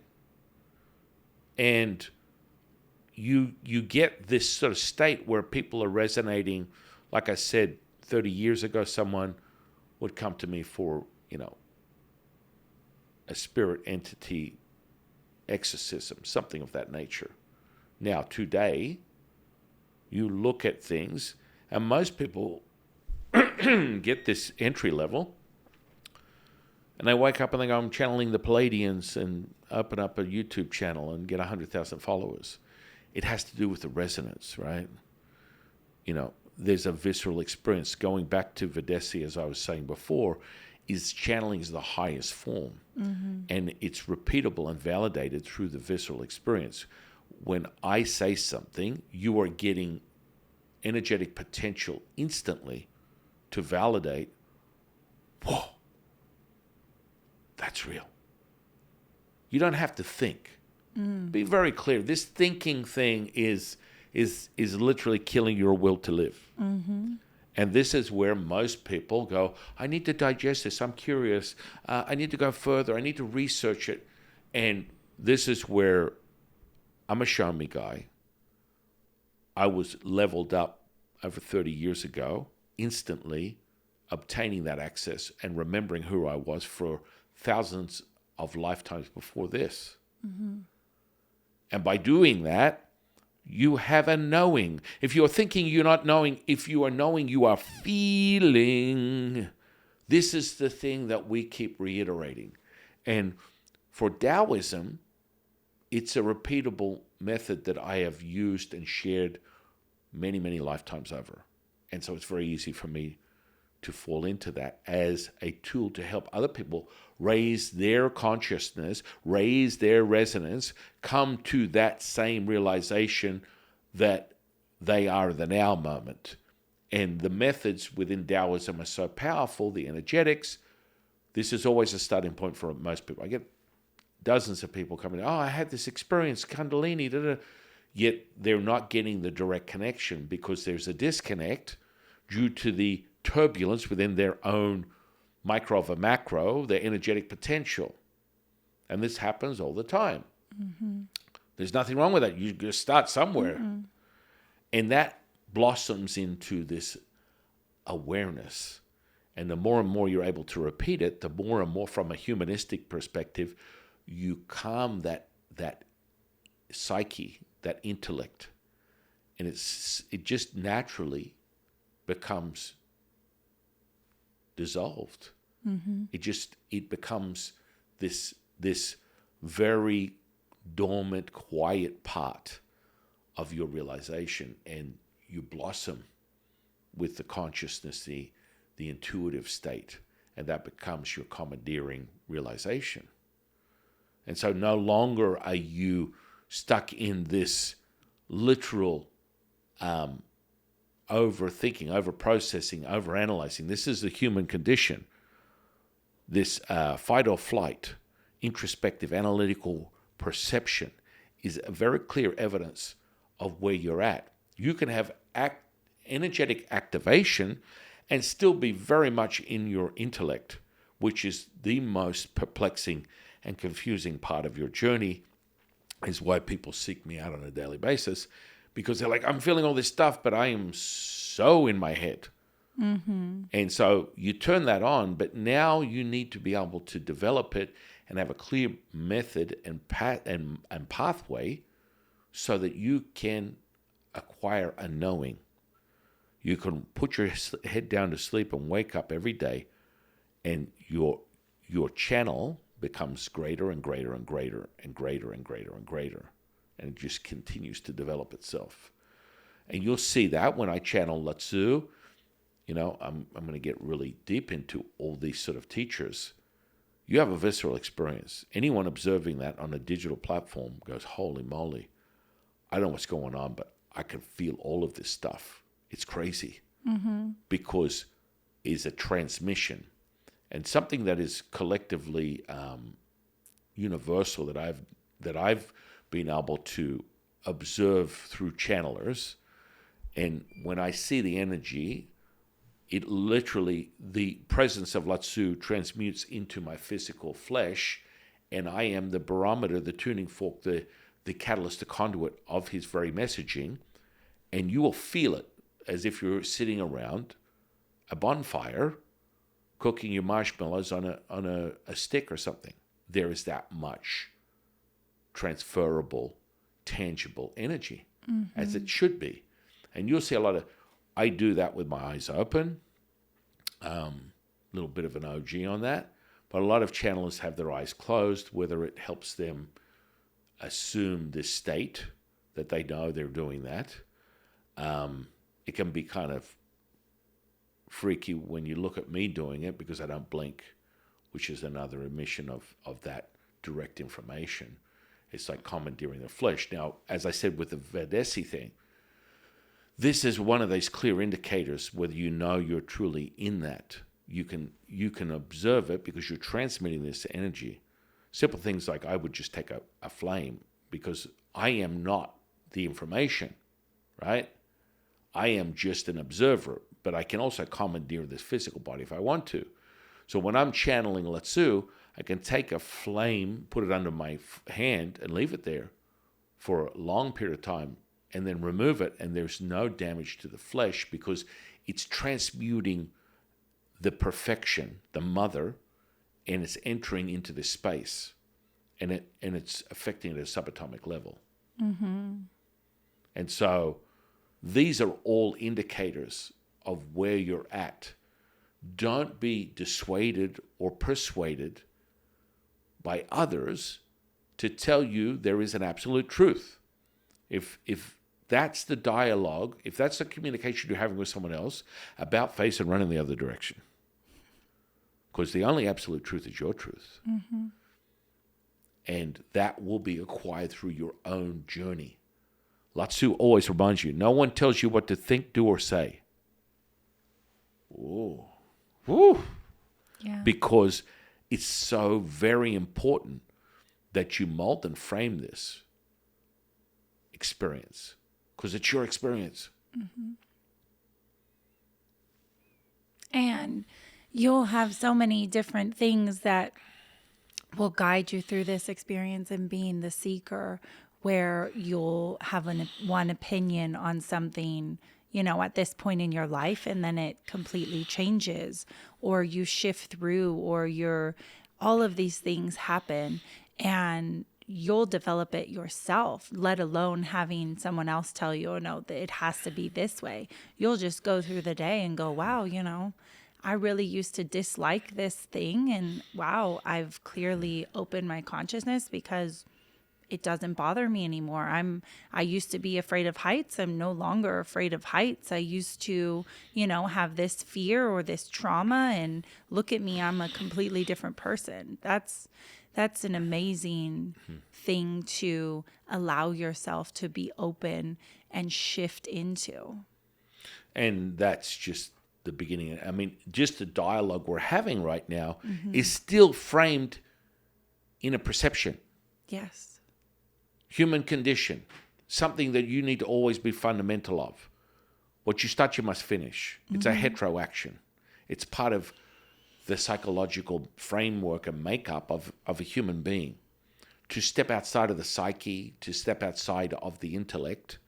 And you get this sort of state where people are resonating. Like I said, 30 years ago, someone would come to me for, a spirit entity exorcism, something of that nature. Now, today, you look at things, and most people get this entry level, and they wake up and they go, I'm channeling the Palladians, and open up a YouTube channel and get 100,000 followers. It has to do with the resonance, right? There's a visceral experience. Going back to Vedesi, as I was saying before, is channeling is the highest form. And it's repeatable and validated through the visceral experience. when I say something, you are getting energetic potential instantly to validate, whoa, that's real. You don't have to think. Be very clear. This thinking thing is literally killing your will to live. And this is where most people go, I need to digest this. I'm curious. I need to go further. I need to research it. And this is where I'm a show me guy. I was leveled up over 30 years ago, instantly obtaining that access and remembering who I was for thousands of lifetimes before this. And by doing that, you have a knowing. If you're thinking you're not knowing, if you are knowing, you are feeling. This is the thing that we keep reiterating. And for Taoism, it's a repeatable method that I have used and shared many, many lifetimes over. And so it's very easy for me to fall into that as a tool to help other people raise their consciousness, raise their resonance, come to that same realization that they are the now moment. And the methods within Taoism are so powerful, the energetics. This is always a starting point for most people. I get dozens of people coming, I had this experience, Kundalini, da, da. Yet they're not getting the direct connection because there's a disconnect due to the turbulence within their own micro of a macro, their energetic potential. And this happens all the time. There's nothing wrong with that. You just start somewhere. And that blossoms into this awareness. And the more and more you're able to repeat it, the more and more from a humanistic perspective, you calm that psyche, that intellect. And it just naturally becomes dissolved. It becomes this very dormant, quiet part of your realization, and you blossom with the consciousness, the intuitive state, and that becomes your commandeering realization. And so no longer are you stuck in this literal overthinking, overprocessing, overanalyzing. This is the human condition. This fight or flight, introspective, analytical perception is a very clear evidence of where you're at. You can have energetic activation and still be very much in your intellect, which is the most perplexing and confusing part of your journey, is why people seek me out on a daily basis, because they're like, I'm feeling all this stuff, but I am so in my head. And so you turn that on, but now you need to be able to develop it and have a clear method and pathway so that you can acquire a knowing. You can put your head down to sleep and wake up every day, and your channel becomes greater and greater and greater and greater and greater and greater. And it just continues to develop itself. And you'll see that when I channel Lao-Tzu. You know, I'm going to get really deep into all these sort of teachers. You have a visceral experience. Anyone observing that on a digital platform goes, holy moly, I don't know what's going on, but I can feel all of this stuff. It's crazy because it's a transmission. And something that is collectively universal that I've been able to observe through channelers, and when I see the energy, it literally, the presence of Lao-Tzu transmutes into my physical flesh, and I am the barometer, the tuning fork, the catalyst, the conduit of his very messaging, and you will feel it as if you're sitting around a bonfire cooking your marshmallows on a stick or something. There is that much transferable, tangible energy, as it should be. And you'll see I do that with my eyes open, little bit of an OG on that, but a lot of channelers have their eyes closed, whether it helps them assume this state that they know they're doing that. It can be kind of freaky when you look at me doing it because I don't blink, which is another emission of that direct information. It's like commandeering the flesh. Now, as I said with the Vedesi thing, this is one of those clear indicators whether you know you're truly in that. You can observe it because you're transmitting this energy. Simple things like I would just take a flame because I am not the information, right? I am just an observer, but I can also commandeer this physical body if I want to. So when I'm channeling Letsu, I can take a flame, put it under my hand, and leave it there for a long period of time, and then remove it, and there's no damage to the flesh because it's transmuting the perfection, the mother, and it's entering into this space, and it's affecting it at a subatomic level. Mm-hmm. And so these are all indicators of where you're at. Don't be dissuaded or persuaded by others to tell you there is an absolute truth. If that's the dialogue, if that's the communication you're having with someone else, about face and run in the other direction. Because the only absolute truth is your truth. Mm-hmm. And that will be acquired through your own journey. Lao-Tzu always reminds you, no one tells you what to think, do, or say. Whoa. Woo. Yeah. Because it's so very important that you mold and frame this experience. Because it's your experience. Mm-hmm. And you'll have so many different things that will guide you through this experience and being the seeker, where you'll have one opinion on something, at this point in your life, and then it completely changes, or you shift through, or all of these things happen, and you'll develop it yourself, let alone having someone else tell you, oh no, that it has to be this way. You'll just go through the day and go, wow, I really used to dislike this thing, and wow, I've clearly opened my consciousness because it doesn't bother me anymore. I used to be afraid of heights. I'm no longer afraid of heights. I used to, have this fear or this trauma, and look at me, I'm a completely different person. That's an amazing thing to allow yourself to be open and shift into. And that's just the beginning. I mean, just the dialogue we're having right now is still framed in a perception. Yes. Human condition, something that you need to always be fundamental of. What you start, you must finish. It's a hetero action. It's part of the psychological framework and makeup of a human being. To step outside of the psyche, to step outside of the intellect,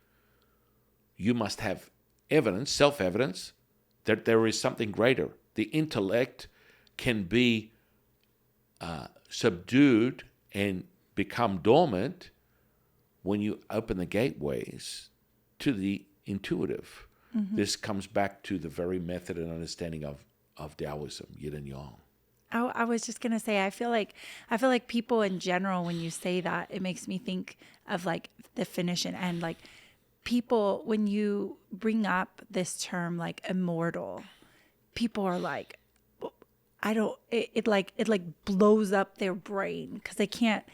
you must have evidence, self-evidence, that there is something greater. The intellect can be subdued and become dormant when you open the gateways to the intuitive. This comes back to the very method and understanding of Taoism, yin and yang. I was just going to say, I feel like people in general, when you say that, it makes me think of like the finish and end. Like people, when you bring up this term like immortal, people are like, it blows up their brain because they can't.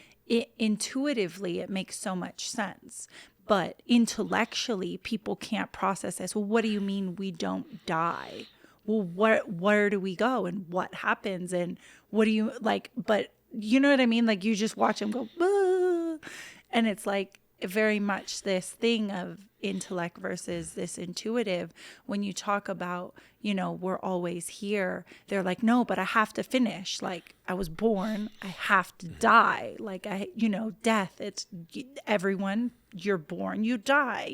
Intuitively, it makes so much sense, but intellectually, people can't process this. Well, what do you mean we don't die? Well, where do we go, and what happens, and what do you like? But you know what I mean? Like you just watch them go, ah! And it's like very much this thing of intellect versus this intuitive. When you talk about, we're always here, they're like, no, but I have to finish. Like I was born, I have to die. Like death, it's everyone, you're born, you die,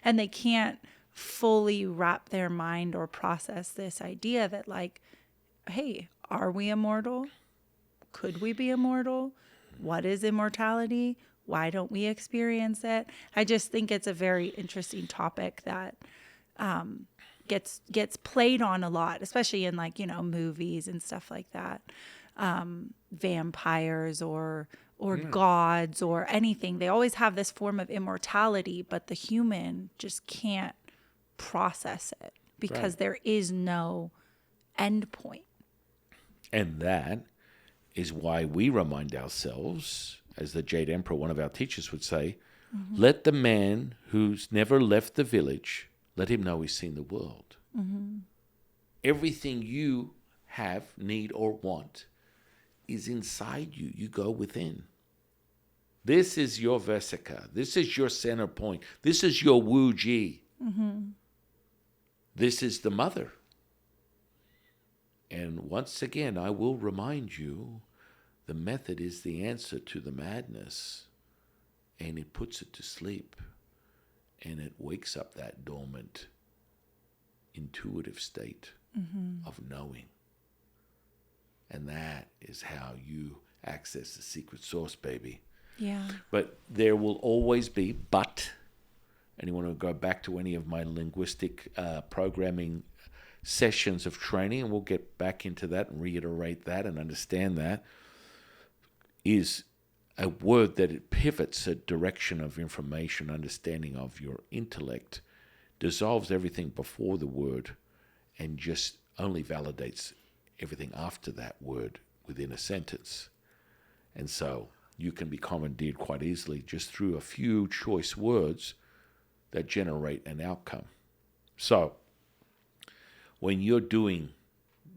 and they can't fully wrap their mind or process this idea that like, hey, are we immortal? Could we be immortal? What is immortality? Why don't we experience it? I just think it's a very interesting topic that gets played on a lot, especially in like, movies and stuff like that. Vampires or gods or anything. They always have this form of immortality, but the human just can't process it because there is no end point. And that is why we remind ourselves as the Jade Emperor, one of our teachers, would say, let the man who's never left the village, let him know he's seen the world. Everything you have, need, or want is inside you. You go within. This is your Vesica. This is your center point. This is your Wu Ji. This is the mother. And once again, I will remind you, the method is the answer to the madness, and it puts it to sleep, and it wakes up that dormant, intuitive state of knowing. And that is how you access the secret source, baby. Yeah. But there will always be, and you want to go back to any of my linguistic programming sessions of training, and we'll get back into that and reiterate that and understand that, is a word that it pivots a direction of information, understanding of your intellect, dissolves everything before the word, and just only validates everything after that word within a sentence. And so you can be commandeered quite easily just through a few choice words that generate an outcome. So when you're doing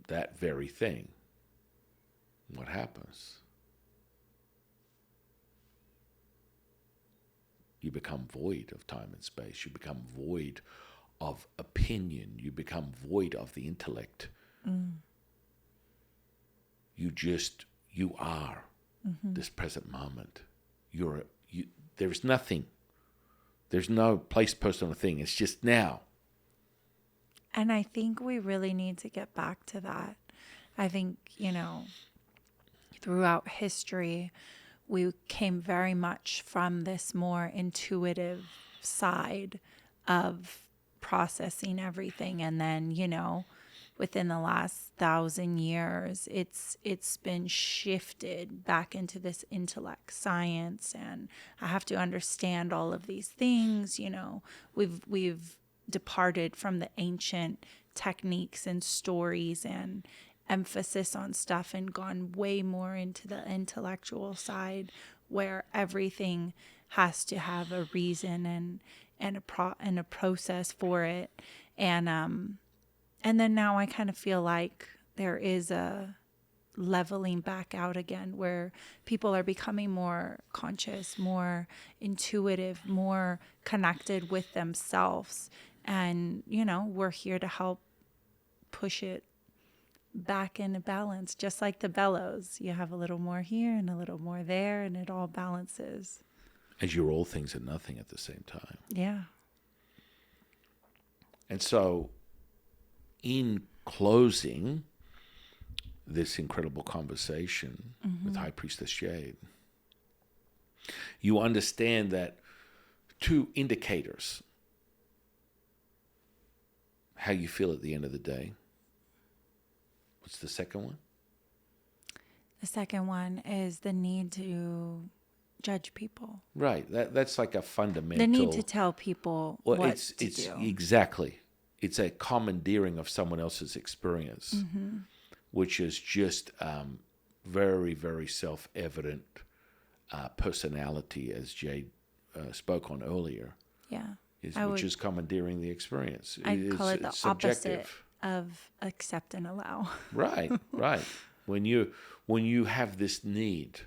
that very thing, what happens? You become void of time and space. You become void of opinion. You become void of the intellect. You are this present moment. There's nothing. There's no place, person, or thing. It's just now. And I think we really need to get back to that. I think, throughout history, we came very much from this more intuitive side of processing everything. And then, within the last 1,000 years, it's been shifted back into this intellect science. And I have to understand all of these things. We've departed from the ancient techniques and stories and emphasis on stuff and gone way more into the intellectual side, where everything has to have a reason and a process for it. And then now I kind of feel like there is a leveling back out again, where people are becoming more conscious, more intuitive, more connected with themselves. And, we're here to help push it back into balance, just like the bellows. You have a little more here and a little more there, and it all balances. As you're all things and nothing at the same time. Yeah. And so, in closing this incredible conversation with High Priestess Jade, you understand that two indicators how you feel at the end of the day. What's the second one? The second one is the need to judge people. Right. That's like a fundamental... The need to tell people what to do. Exactly. It's a commandeering of someone else's experience, which is just very, very self-evident personality, as Jade spoke on earlier. Yeah. Which is commandeering the experience. I'd call it the subjective. Opposite of accept and allow. Right. When you have this need,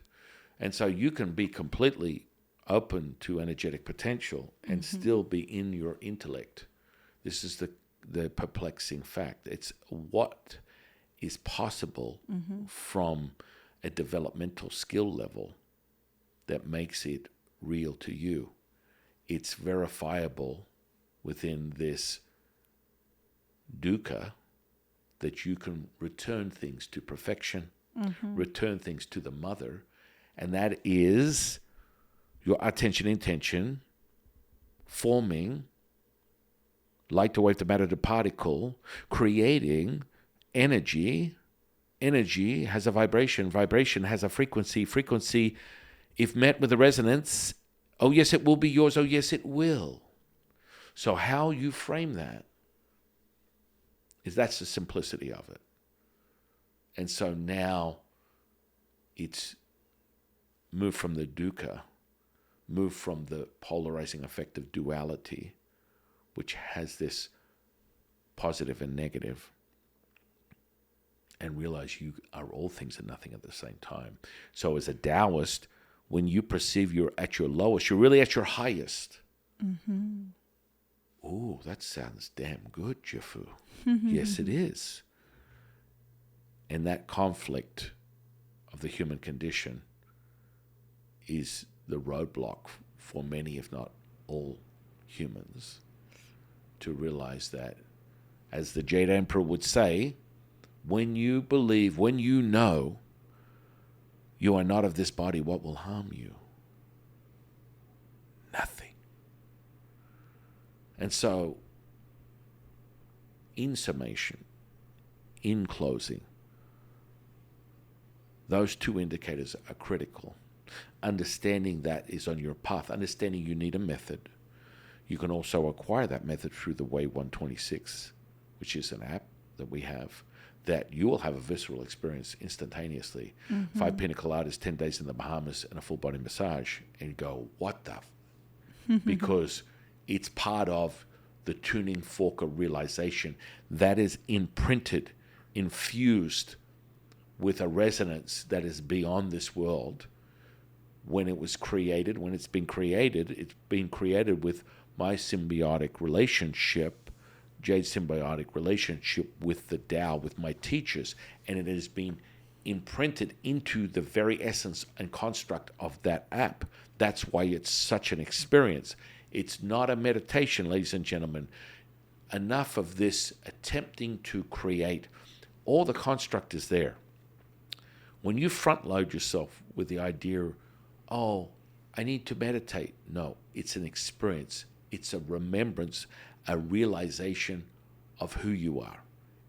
and so you can be completely open to energetic potential and still be in your intellect. This is the perplexing fact. It's what is possible from a developmental skill level that makes it real to you. It's verifiable within this dukkha that you can return things to perfection, return things to the mother, and that is your attention intention forming light to wave to matter to particle, creating energy. Energy has a vibration. Vibration has a frequency. Frequency, if met with a resonance, oh yes, it will be yours. Oh yes, it will. So how you frame that that's the simplicity of it. And so now it's move from the dukkha, move from the polarizing effect of duality, which has this positive and negative, and realize you are all things and nothing at the same time. So as a Taoist, when you perceive you're at your lowest, you're really at your highest. Mm-hmm. Ooh, that sounds damn good, Jifu. Yes, it is. And that conflict of the human condition is the roadblock for many, if not all, humans to realize that, as the Jade Emperor would say, when you believe, when you know you are not of this body, what will harm you? Nothing. And so, in summation, in closing, those two indicators are critical. Understanding that is on your path. Understanding you need a method. You can also acquire that method through the Way 126, which is an app that we have, that you will have a visceral experience instantaneously. 5 pina coladas, 10 days in the Bahamas, and a full body massage. And you go, what the? Because it's part of the tuning fork of realization that is imprinted, infused with a resonance that is beyond this world. When it was created, when it's been created with my symbiotic relationship, Jade's symbiotic relationship with the Tao, with my teachers, and it has been imprinted into the very essence and construct of that app. That's why it's such an experience. It's not a meditation, ladies and gentlemen. Enough of this attempting to create. All the construct is there. When you front load yourself with the idea, oh, I need to meditate. No, it's an experience. It's a remembrance, a realization of who you are.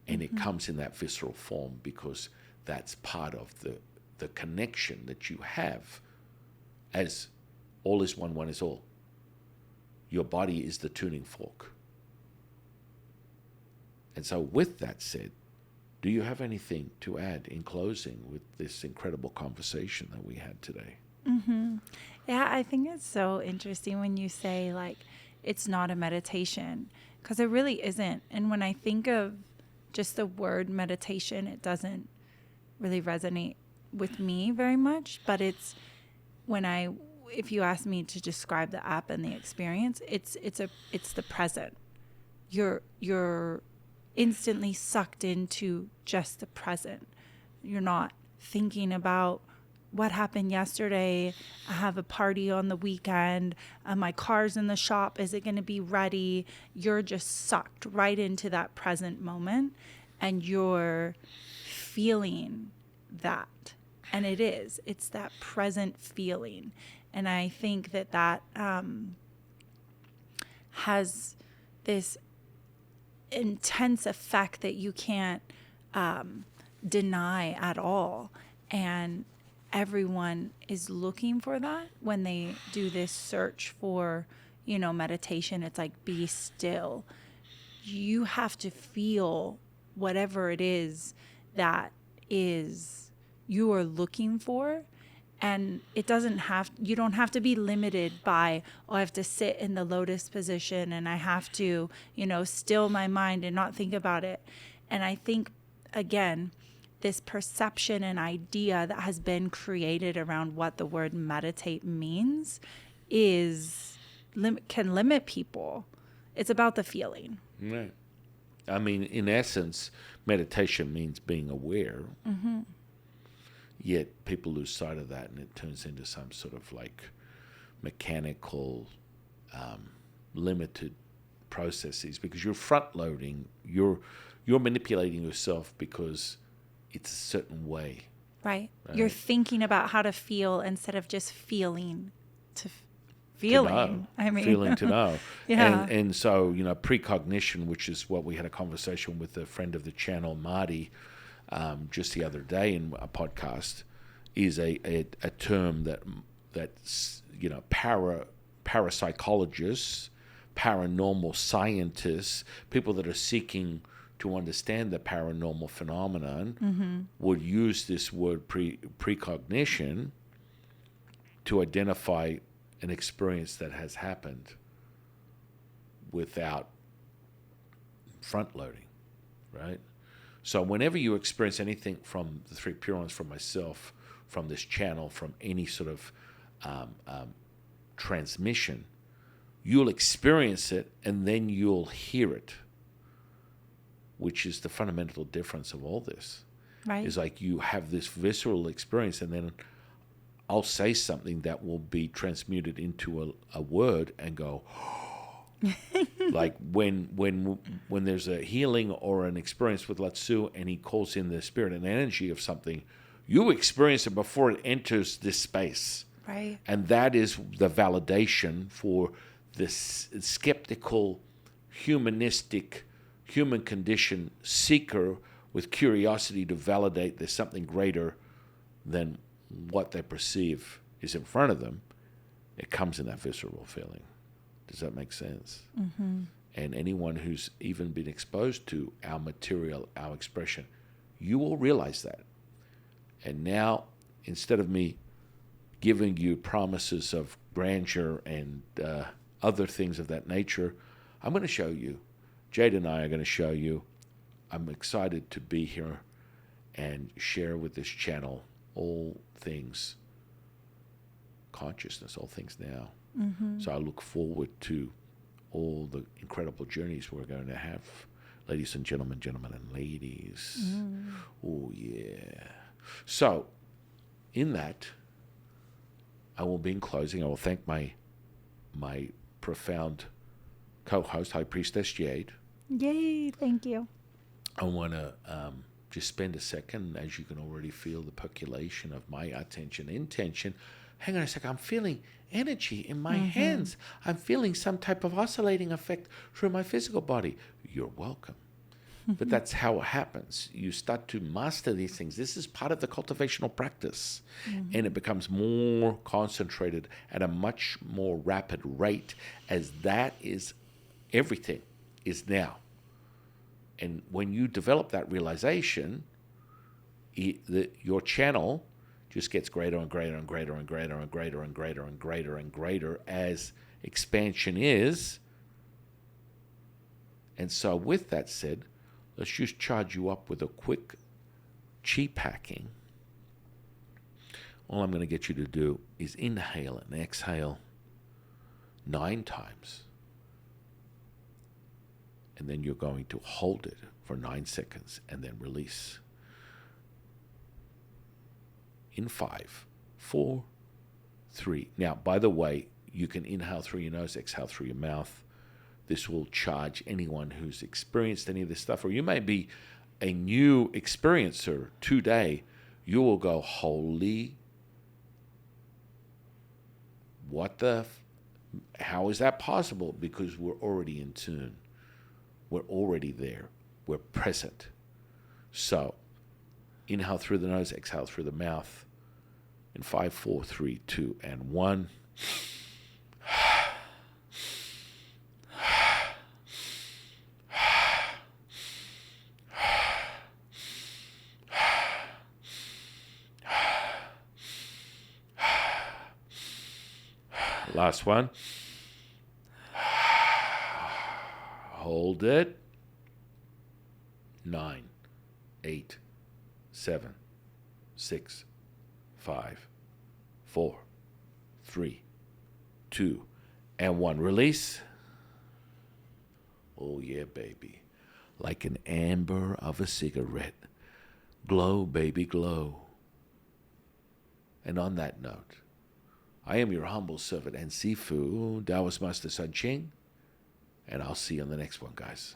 And it comes in that visceral form because that's part of the connection that you have as all is one, one is all. Your body is the tuning fork. And so with that said, do you have anything to add in closing with this incredible conversation that we had today? Mm-hmm. Yeah, I think it's so interesting when you say, like, it's not a meditation, because it really isn't. And when I think of just the word meditation, it doesn't really resonate with me very much. But it's if you ask me to describe the app and the experience, it's the present. You're instantly sucked into just the present. You're not thinking about what happened yesterday. I have a party on the weekend. My car's in the shop. Is it going to be ready? You're just sucked right into that present moment, and you're feeling that. And it's that present feeling. And I think that has this intense effect that you can't deny at all. And everyone is looking for that when they do this search for, meditation. It's like, be still. You have to feel whatever it is that is you are looking for. And you don't have to be limited by, I have to sit in the lotus position and I have to, still my mind and not think about it. And I think, again, this perception and idea that has been created around what the word meditate means can limit people. It's about the feeling. Right. I mean, in essence, meditation means being aware. Mm-hmm. Yet people lose sight of that, and it turns into some sort of like mechanical, limited processes, because you're front loading, you're manipulating yourself because it's a certain way. Right. You're thinking about how to feel instead of just feeling feeling. Feeling to know. Yeah. And so, precognition, which is what we had a conversation with a friend of the channel, Marty, just the other day in a podcast, is a term that's parapsychologists, paranormal scientists, people that are seeking to understand the paranormal phenomenon would use this word precognition to identify an experience that has happened without front loading, right? So whenever you experience anything from the three Purons, from myself, from this channel, from any sort of transmission, you'll experience it and then you'll hear it, which is the fundamental difference of all this. Right. Is like you have this visceral experience and then I'll say something that will be transmuted into a word and go, like when there's a healing or an experience with Latsu and he calls in the spirit and energy of something, you experience it before it enters this space. Right. And that is the validation for this skeptical, humanistic, human condition seeker with curiosity to validate there's something greater than what they perceive is in front of them. It comes in that visceral feeling. Does that make sense? Mm-hmm. And anyone who's even been exposed to our material, our expression, you will realize that. And now, instead of me giving you promises of grandeur and other things of that nature, I'm going to show you. Jade and I are going to show you. I'm excited to be here and share with this channel all things consciousness, all things now. Mm-hmm. So I look forward to all the incredible journeys we're going to have, ladies and gentlemen, gentlemen and ladies. Mm. Oh, yeah. So, in that, I will be in closing. I will thank my profound co-host, High Priestess Jade. Yay, thank you. I want to just spend a second, as you can already feel the percolation of my attention, intention. Hang on a second, I'm feeling energy in my hands. I'm feeling some type of oscillating effect through my physical body. You're welcome. But that's how it happens. You start to master these things. This is part of the cultivational practice. And it becomes more concentrated at a much more rapid rate, as that is everything is now. And when you develop that realization, your channel just gets greater and greater and greater and greater and greater and greater and greater and greater as expansion is. And so with that said, let's just charge you up with a quick chi packing. All I'm going to get you to do is inhale and exhale 9 times. And then you're going to hold it for 9 seconds and then release. In 5, 4, 3. Now, by the way, you can inhale through your nose, exhale through your mouth. This will charge anyone who's experienced any of this stuff, or you may be a new experiencer today. You will go, holy, how is that possible? Because we're already in tune. We're already there. We're present. So, inhale through the nose, exhale through the mouth. In 5, 4, 3, 2, and 1. Last one. Hold it. 9, 8, 7, 6, 5, 4, 3, 2, and 1. Release. Oh yeah, baby. Like an amber of a cigarette. Glow, baby, glow. And on that note, I am your humble servant and Sifu, Taoist Master San Qing, and I'll see you on the next one, guys.